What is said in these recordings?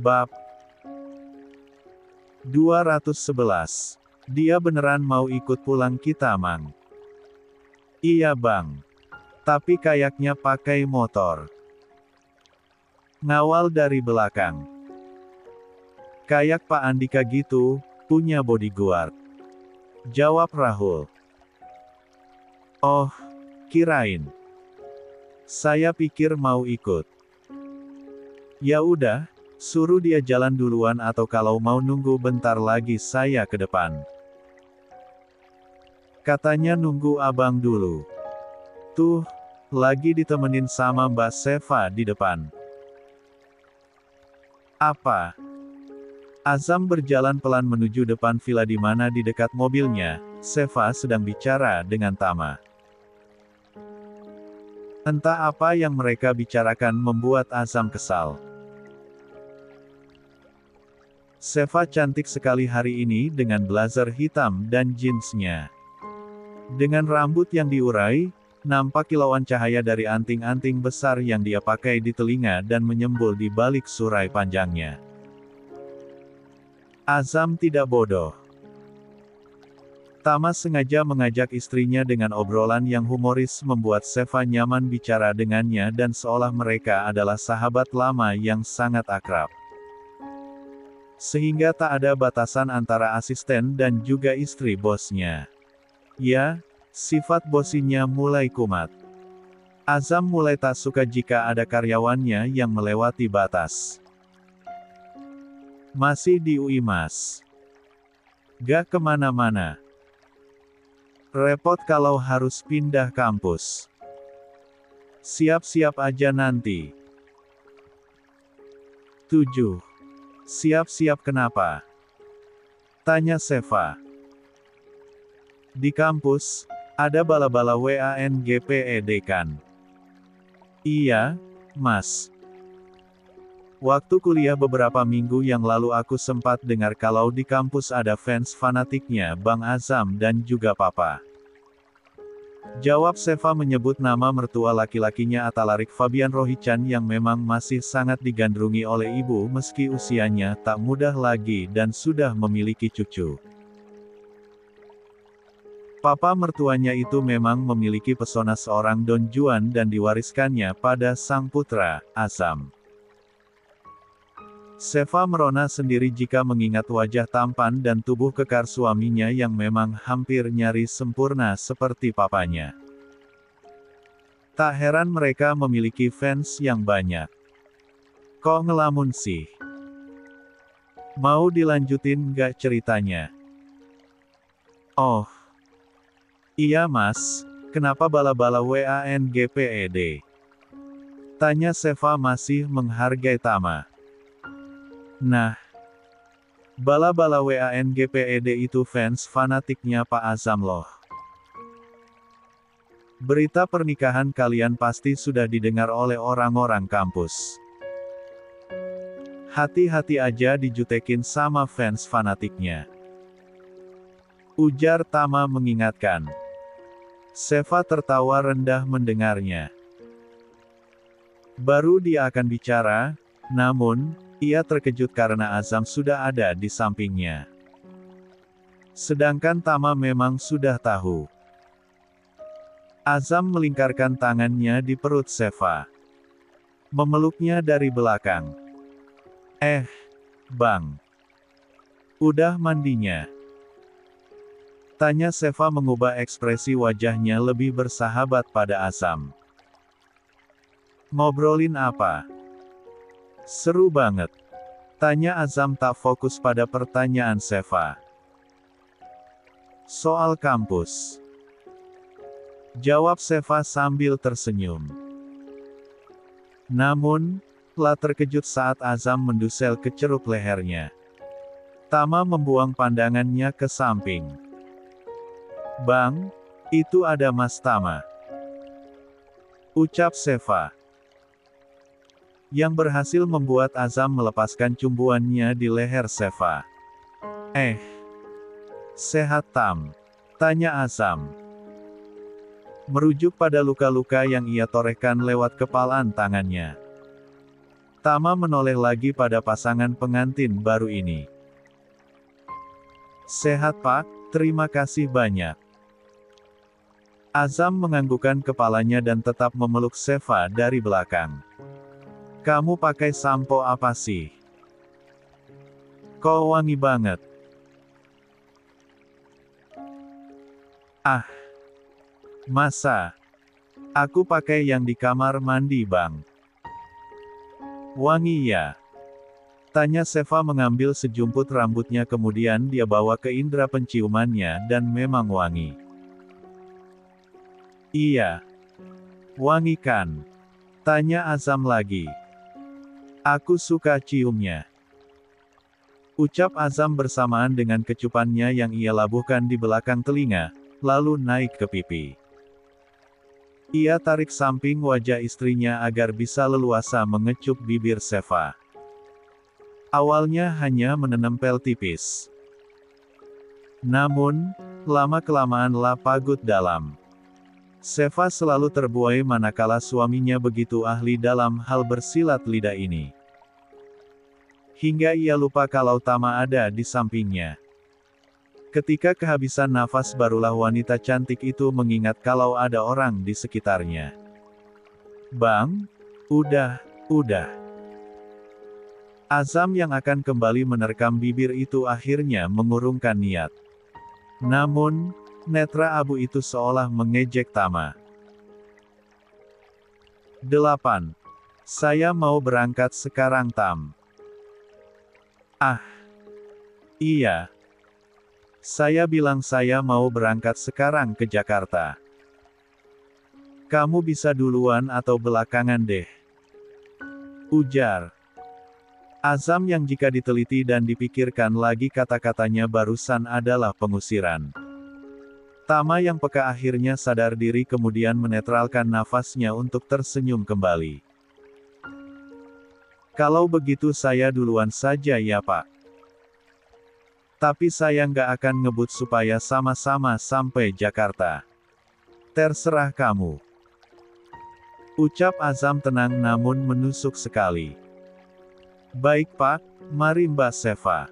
Bab 211. Dia beneran mau ikut pulang kita, Mang? Iya, Bang. Tapi kayaknya pakai motor. Ngawal dari belakang. Kayak Pak Andika gitu, punya bodyguard. Jawab Rahul. Oh, kirain. Saya pikir mau ikut. Ya udah, suruh dia jalan duluan atau kalau mau nunggu bentar lagi saya ke depan. Katanya nunggu abang dulu. Tuh, lagi ditemenin sama Mbak Seva di depan. Apa? Azam berjalan pelan menuju depan villa di mana di dekat mobilnya, Seva sedang bicara dengan Tama. Entah apa yang mereka bicarakan membuat Azam kesal. Seva cantik sekali hari ini dengan blazer hitam dan jeansnya. Dengan rambut yang diurai, nampak kilauan cahaya dari anting-anting besar yang dia pakai di telinga dan menyembul di balik surai panjangnya. Azam tidak bodoh. Tama sengaja mengajak istrinya dengan obrolan yang humoris membuat Seva nyaman bicara dengannya dan seolah mereka adalah sahabat lama yang sangat akrab. Sehingga tak ada batasan antara asisten dan juga istri bosnya. Ya, sifat bosinya mulai kumat. Azam mulai tak suka jika ada karyawannya yang melewati batas. Masih di UI, Mas? Gak kemana-mana. Repot kalau harus pindah kampus. Siap-siap aja nanti. 7. Siap-siap kenapa? Tanya Seva. Di kampus, ada bala-bala WANGPED kan? Iya, Mas. Waktu kuliah beberapa minggu yang lalu aku sempat dengar kalau di kampus ada fans fanatiknya Bang Azam dan juga Papa. Jawab Seva menyebut nama mertua laki-lakinya Atalarik Fabian Rohichan yang memang masih sangat digandrungi oleh ibu meski usianya tak muda lagi dan sudah memiliki cucu. Papa mertuanya itu memang memiliki pesona seorang Don Juan dan diwariskannya pada sang putra, Azam. Seva merona sendiri jika mengingat wajah tampan dan tubuh kekar suaminya yang memang hampir nyaris sempurna seperti papanya. Tak heran mereka memiliki fans yang banyak. Kok ngelamun sih? Mau dilanjutin gak ceritanya? Oh. Iya, Mas, kenapa bala-bala WANGPED? Tanya Seva masih menghargai Tama. Nah, bala-bala WANGPED itu fans fanatiknya Pak Azam loh. Berita pernikahan kalian pasti sudah didengar oleh orang-orang kampus. Hati-hati aja dijutekin sama fans fanatiknya. Ujar Tama mengingatkan. Seva tertawa rendah mendengarnya. Baru dia akan bicara, namun, ia terkejut karena Azam sudah ada di sampingnya. Sedangkan Tama memang sudah tahu. Azam melingkarkan tangannya di perut Seva. Memeluknya dari belakang. Bang. Udah mandinya? Tanya Seva mengubah ekspresi wajahnya lebih bersahabat pada Azam. Ngobrolin apa? Seru banget. Tanya Azam tak fokus pada pertanyaan Seva. Soal kampus. Jawab Seva sambil tersenyum. Namun, telah terkejut saat Azam mendusel ke ceruk lehernya. Tama membuang pandangannya ke samping. Bang, itu ada Mas Tama. Ucap Seva. Yang berhasil membuat Azam melepaskan cumbuannya di leher Seva. Sehat Tam? Tanya Azam. Merujuk pada luka-luka yang ia torehkan lewat kepalan tangannya. Tama menoleh lagi pada pasangan pengantin baru ini. Sehat Pak, terima kasih banyak. Azam menganggukkan kepalanya dan tetap memeluk Seva dari belakang. Kamu pakai sampo apa sih? Kok wangi banget. Ah, masa? Aku pakai yang di kamar mandi Bang. Wangi ya? Tanya Seva mengambil sejumput rambutnya kemudian dia bawa ke indera penciumannya dan memang wangi. Iya. Wangi kan? Tanya Azam lagi. Aku suka ciumnya. Ucap Azam bersamaan dengan kecupannya yang ia labuhkan di belakang telinga, lalu naik ke pipi. Ia tarik samping wajah istrinya agar bisa leluasa mengecup bibir Seva. Awalnya hanya menempel tipis. Namun, lama-kelamaan pagut dalam. Seva selalu terbuai manakala suaminya begitu ahli dalam hal bersilat lidah ini. Hingga ia lupa kalau Tama ada di sampingnya. Ketika kehabisan nafas barulah wanita cantik itu mengingat kalau ada orang di sekitarnya. Bang, udah. Azam yang akan kembali menerkam bibir itu akhirnya mengurungkan niat. Namun, netra abu itu seolah mengejek Tama. 8. Saya mau berangkat sekarang Tam. Ah. Iya. Saya bilang saya mau berangkat sekarang ke Jakarta. Kamu bisa duluan atau belakangan deh. Ujar Azam yang jika diteliti dan dipikirkan lagi kata-katanya barusan adalah pengusiran. Tama yang peka akhirnya sadar diri kemudian menetralkan nafasnya untuk tersenyum kembali. Kalau begitu saya duluan saja ya Pak. Tapi saya nggak akan ngebut supaya sama-sama sampai Jakarta. Terserah kamu. Ucap Azam tenang namun menusuk sekali. Baik Pak, mari Mbak Seva.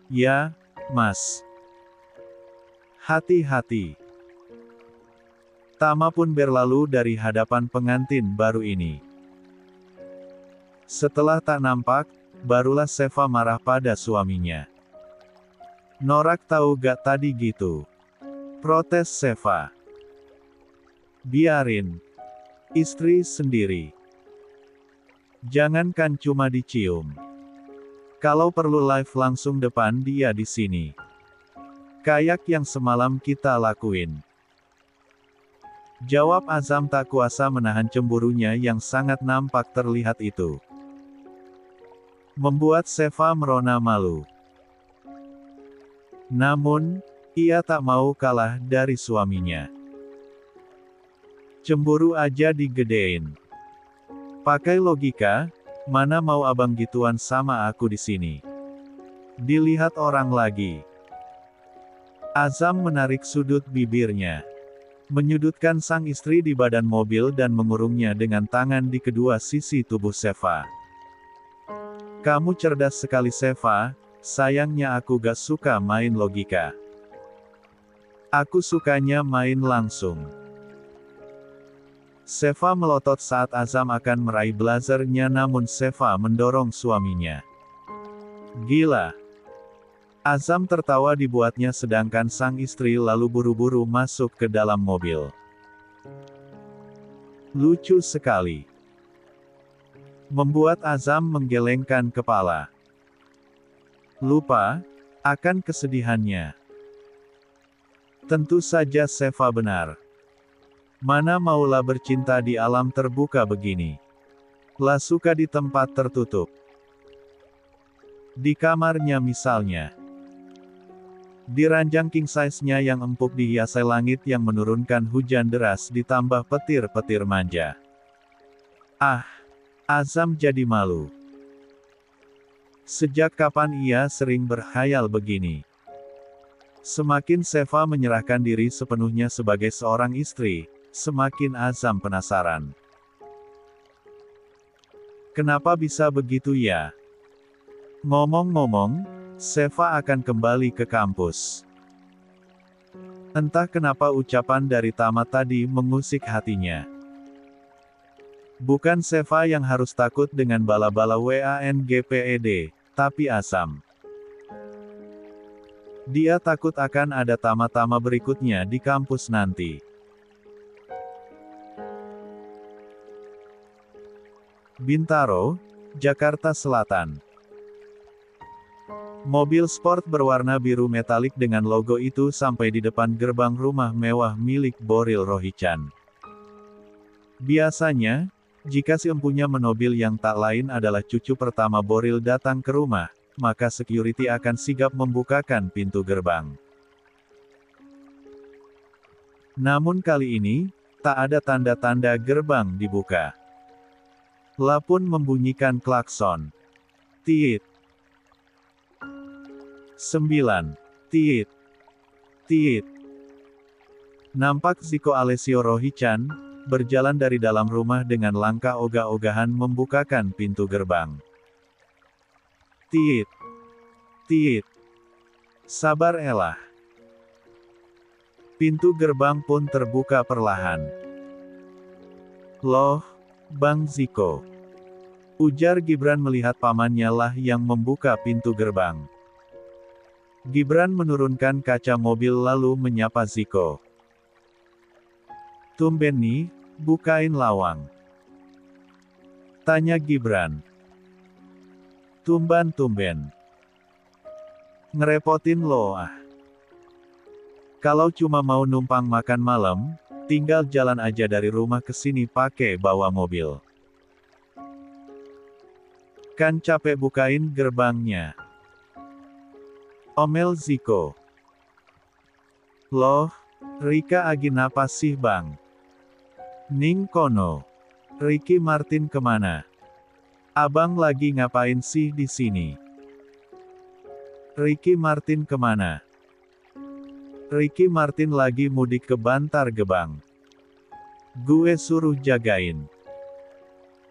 Ya, Mas. Hati-hati. Tama pun berlalu dari hadapan pengantin baru ini. Setelah tak nampak, barulah Seva marah pada suaminya. Norak tahu gak tadi gitu? Protes Seva. Biarin. Istri sendiri. Jangankan cuma dicium. Kalau perlu live langsung depan dia di sini. Kayak yang semalam kita lakuin. Jawab Azam tak kuasa menahan cemburunya yang sangat nampak terlihat itu. Membuat Seva merona malu. Namun, ia tak mau kalah dari suaminya. Cemburu aja digedein. Pakai logika, mana mau abang gituan sama aku di sini. Dilihat orang lagi. Azam menarik sudut bibirnya. Menyudutkan sang istri di badan mobil dan mengurungnya dengan tangan di kedua sisi tubuh Seva. Kamu cerdas sekali Seva, sayangnya aku gak suka main logika. Aku sukanya main langsung. Seva melotot saat Azam akan meraih blazernya namun Seva mendorong suaminya. Gila. Azam tertawa dibuatnya sedangkan sang istri lalu buru-buru masuk ke dalam mobil. Lucu sekali. Membuat Azam menggelengkan kepala. Lupa akan kesedihannya. Tentu saja Seva benar. Mana maulah bercinta di alam terbuka begini. Lah suka di tempat tertutup. Di kamarnya misalnya. Di ranjang king size-nya yang empuk dihiasi langit yang menurunkan hujan deras ditambah petir-petir manja. Ah, Azam jadi malu. Sejak kapan ia sering berkhayal begini? Semakin Seva menyerahkan diri sepenuhnya sebagai seorang istri, semakin Azam penasaran. Kenapa bisa begitu ya? Ngomong-ngomong, Seva akan kembali ke kampus. Entah kenapa ucapan dari Tama tadi mengusik hatinya. Bukan Seva yang harus takut dengan bala-bala WANGPED, tapi Azam. Dia takut akan ada Tama-Tama berikutnya di kampus nanti. Bintaro, Jakarta Selatan. Mobil sport berwarna biru metalik dengan logo itu sampai di depan gerbang rumah mewah milik Boril Rohichan. Biasanya, jika si empunya menobil yang tak lain adalah cucu pertama Boril datang ke rumah, maka security akan sigap membukakan pintu gerbang. Namun kali ini, tak ada tanda-tanda gerbang dibuka. Lapun membunyikan klakson. Tiit. 9. Tiit. Tiit. Nampak Ziko Alessio Rohichan berjalan dari dalam rumah dengan langkah ogah-ogahan membukakan pintu gerbang. Tiit. Tiit. Sabar elah. Pintu gerbang pun terbuka perlahan. Loh, Bang Ziko. Ujar Gibran melihat pamannya lah yang membuka pintu gerbang. Gibran menurunkan kaca mobil lalu menyapa Ziko. Tumben nih, bukain lawang. Tanya Gibran. Tumben. Ngerepotin lo ah. Kalau cuma mau numpang makan malam, tinggal jalan aja dari rumah ke sini pakai bawa mobil. Kan capek bukain gerbangnya. Omel Ziko. Loh, Rika agi napa sih bang? Ning kono. Ricky Martin kemana? Abang lagi ngapain sih di sini? Ricky Martin kemana? Ricky Martin lagi mudik ke Bantar Gebang. Gue suruh jagain.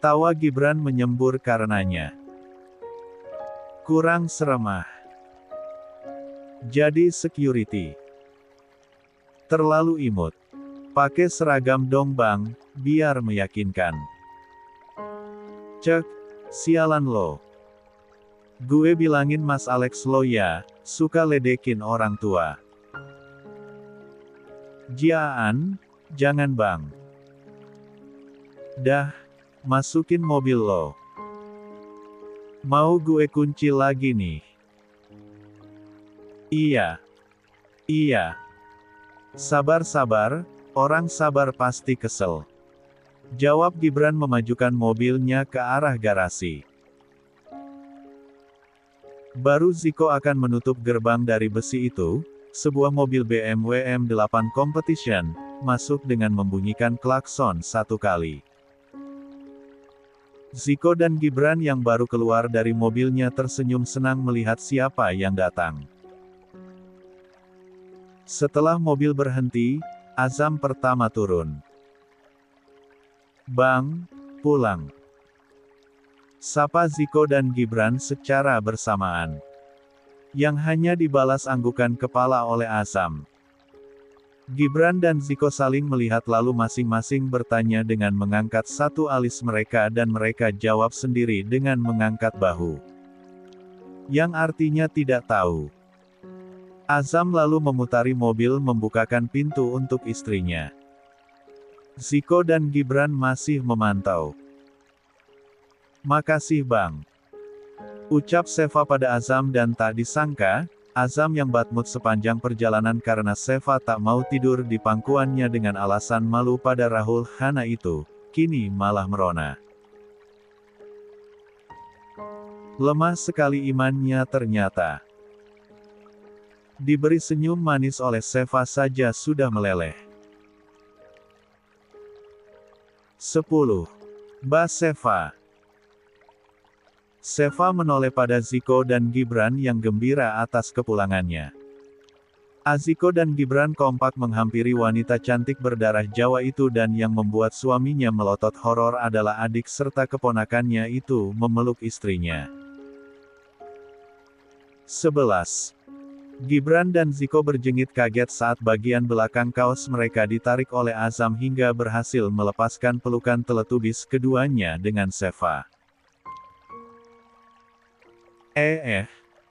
Tawa Gibran menyembur karenanya. Kurang serem ah. Jadi security. Terlalu imut. Pakai seragam dong bang, biar meyakinkan. Cek, sialan lo. Gue bilangin Mas Alex lo ya, suka ledekin orang tua. Jiaan, jangan bang. Dah, masukin mobil lo. Mau gue kunci lagi nih. Iya. Sabar, orang sabar pasti kesel. Jawab Gibran memajukan mobilnya ke arah garasi. Baru Ziko akan menutup gerbang dari besi itu, sebuah mobil BMW M8 Competition, masuk dengan membunyikan klakson satu kali. Ziko dan Gibran yang baru keluar dari mobilnya tersenyum senang melihat siapa yang datang. Setelah mobil berhenti, Azam pertama turun. Bang, pulang. Sapa Ziko dan Gibran secara bersamaan. Yang hanya dibalas anggukan kepala oleh Azam. Gibran dan Ziko saling melihat lalu masing-masing bertanya dengan mengangkat satu alis mereka dan mereka jawab sendiri dengan mengangkat bahu. Yang artinya tidak tahu. Azam lalu memutari mobil membukakan pintu untuk istrinya. Ziko dan Gibran masih memantau. Makasih bang. Ucap Seva pada Azam dan tak disangka, Azam yang batmut sepanjang perjalanan karena Seva tak mau tidur di pangkuannya dengan alasan malu pada Rahul Hana itu, kini malah merona. Lemah sekali imannya ternyata. Diberi senyum manis oleh Seva saja sudah meleleh. 10. Mbak Seva. Seva menoleh pada Ziko dan Gibran yang gembira atas kepulangannya. Aziko dan Gibran kompak menghampiri wanita cantik berdarah Jawa itu dan yang membuat suaminya melotot horor adalah adik serta keponakannya itu memeluk istrinya. 11. Gibran dan Ziko berjengit kaget saat bagian belakang kaos mereka ditarik oleh Azam hingga berhasil melepaskan pelukan teletubis keduanya dengan Seva.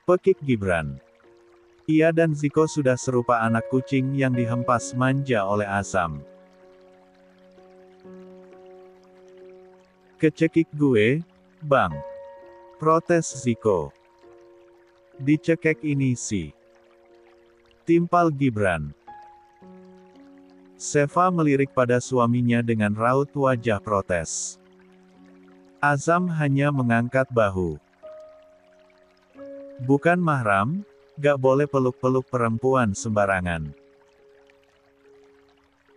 Pekik Gibran. Ia dan Ziko sudah serupa anak kucing yang dihempas manja oleh Azam. Kecekik gue, Bang. Protes Ziko. Dicekek ini sih. Timpal Gibran. Seva melirik pada suaminya dengan raut wajah protes. Azam hanya mengangkat bahu. Bukan mahram, gak boleh peluk-peluk perempuan sembarangan.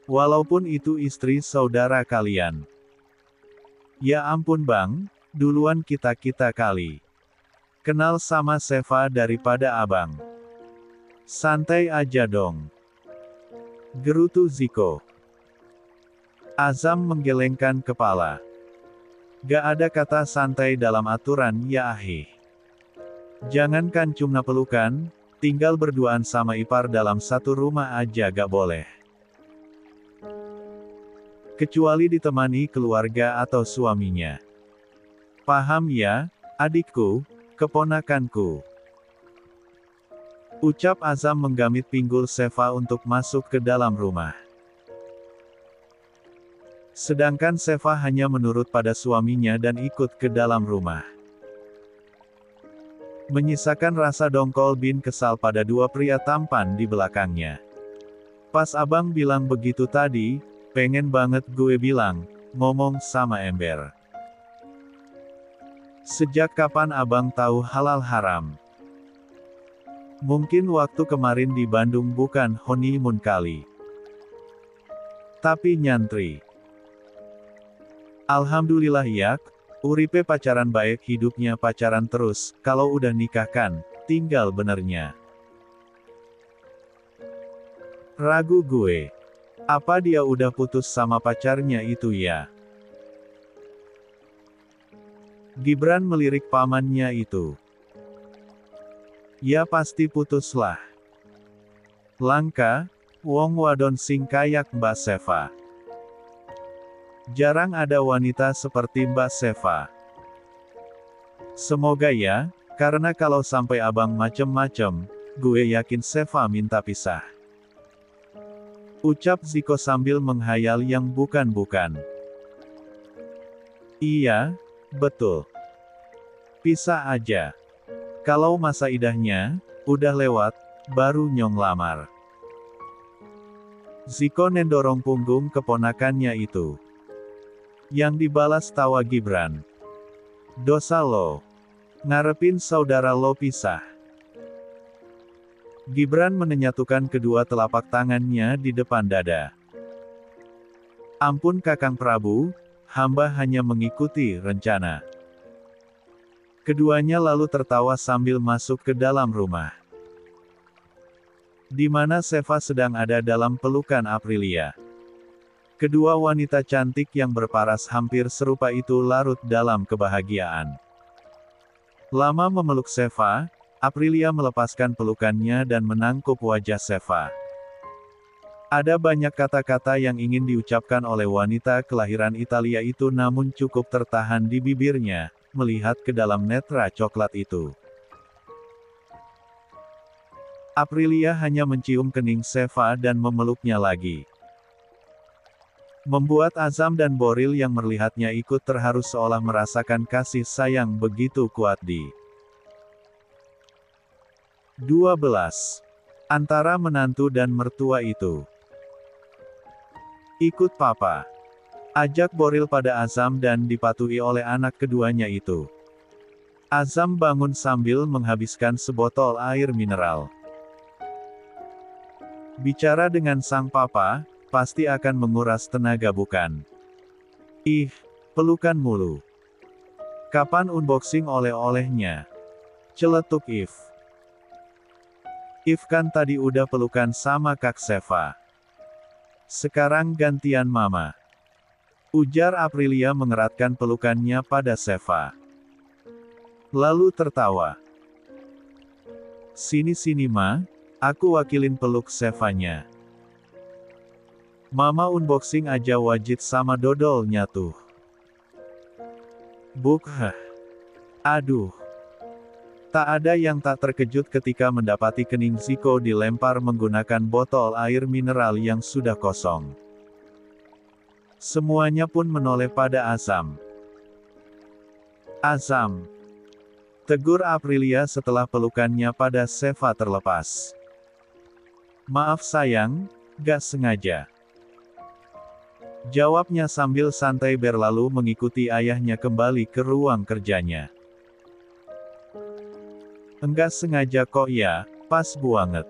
Walaupun itu istri saudara kalian. Ya ampun bang, duluan kita-kita kali. Kenal sama Seva daripada abang. Santai aja dong. Gerutu Ziko. Azam menggelengkan kepala. Gak ada kata santai dalam aturan ya ahi. Jangankan cuma pelukan, tinggal berduaan sama ipar dalam satu rumah aja gak boleh. Kecuali ditemani keluarga atau suaminya. Paham ya, adikku, keponakanku. Ucap Azam menggamit pinggul Seva untuk masuk ke dalam rumah. Sedangkan Seva hanya menurut pada suaminya dan ikut ke dalam rumah. Menyisakan rasa dongkol bin kesal pada dua pria tampan di belakangnya. Pas abang bilang begitu tadi, pengen banget gue bilang, ngomong sama ember. Sejak kapan abang tahu halal haram? Mungkin waktu kemarin di Bandung bukan honeymoon kali. Tapi nyantri. Alhamdulillah yak. Uripe pacaran baik hidupnya pacaran terus, kalau udah nikah kan, tinggal benernya. Ragu gue. Apa dia udah putus sama pacarnya itu ya? Gibran melirik pamannya itu. Ya pasti putus lah. Langka, wong wadon sing kayak Mbak Seva. Jarang ada wanita seperti Mbak Seva. Semoga ya, karena kalau sampai abang macem-macem, gue yakin Seva minta pisah. Ucap Ziko sambil menghayal yang bukan-bukan. Iya, betul. Pisah aja. Kalau masa idahnya, udah lewat, baru nyong lamar. Ziko nendorong punggung keponakannya itu. Yang dibalas tawa Gibran. Dosa lo. Ngarepin saudara lo pisah. Gibran menyatukan kedua telapak tangannya di depan dada. Ampun Kakang Prabu, hamba hanya mengikuti rencana. Keduanya lalu tertawa sambil masuk ke dalam rumah. Di mana Seva sedang ada dalam pelukan Aprilia. Kedua wanita cantik yang berparas hampir serupa itu larut dalam kebahagiaan. Lama memeluk Seva, Aprilia melepaskan pelukannya dan menangkup wajah Seva. Ada banyak kata-kata yang ingin diucapkan oleh wanita kelahiran Italia itu namun cukup tertahan di bibirnya, melihat ke dalam netra coklat itu. Aprilia hanya mencium kening Seva dan memeluknya lagi. Membuat Azam dan Boril yang melihatnya ikut terharu seolah merasakan kasih sayang begitu kuat di 12. Antara menantu dan mertua itu. Ikut papa. Ajak Boril pada Azam dan dipatuhi oleh anak keduanya itu. Azam bangun sambil menghabiskan sebotol air mineral. Bicara dengan sang papa, pasti akan menguras tenaga bukan? Ih, pelukan mulu. Kapan unboxing oleh-olehnya? Celetuk If. If kan tadi udah pelukan sama Kak Seva. Sekarang gantian Mama. Ujar Aprilia mengeratkan pelukannya pada Seva. Lalu tertawa. Sini-sini Ma, aku wakilin peluk Sevanya. Mama unboxing aja wajit sama dodolnya tuh. Aduh. Tak ada yang tak terkejut ketika mendapati kening Ziko dilempar menggunakan botol air mineral yang sudah kosong. Semuanya pun menoleh pada Azam. Azam. Tegur Aprilia setelah pelukannya pada Seva terlepas. Maaf sayang, gak sengaja. Jawabnya sambil santai berlalu mengikuti ayahnya kembali ke ruang kerjanya. Enggak sengaja kok ya, pas banget.